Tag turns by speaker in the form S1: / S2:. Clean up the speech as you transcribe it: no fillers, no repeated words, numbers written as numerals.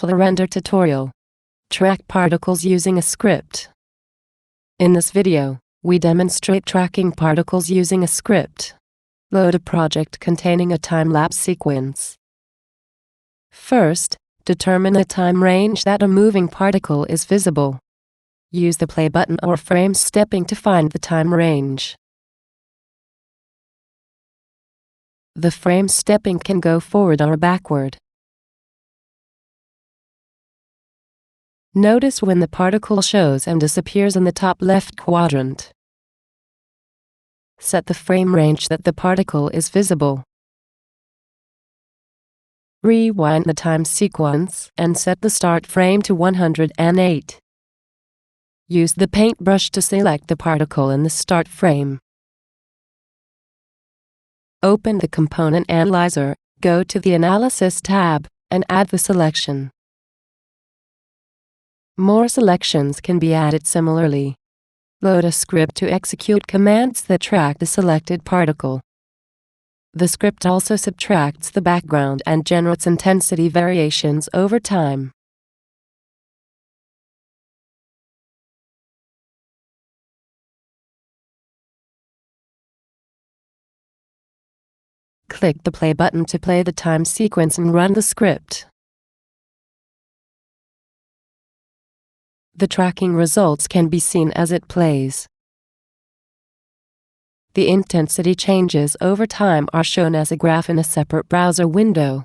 S1: FluoRender tutorial. Track particles using a script. In this video, we demonstrate tracking particles using a script. Load a project containing a time-lapse sequence. First, determine the time range that a moving particle is visible. Use the play button or frame stepping to find the time range. The frame stepping can go forward or backward. Notice when the particle shows and disappears in the top left quadrant. Set the frame range that the particle is visible. Rewind the time sequence and set the start frame to 108. Use the paintbrush to select the particle in the start frame. Open the Component Analyzer, go to the Analysis tab, and add the selection. More selections can be added similarly. Load a script to execute commands that track the selected particle. The script also subtracts the background and generates intensity variations over time. Click the play button to play the time sequence and run the script. The tracking results can be seen as it plays. The intensity changes over time are shown as a graph in a separate browser window.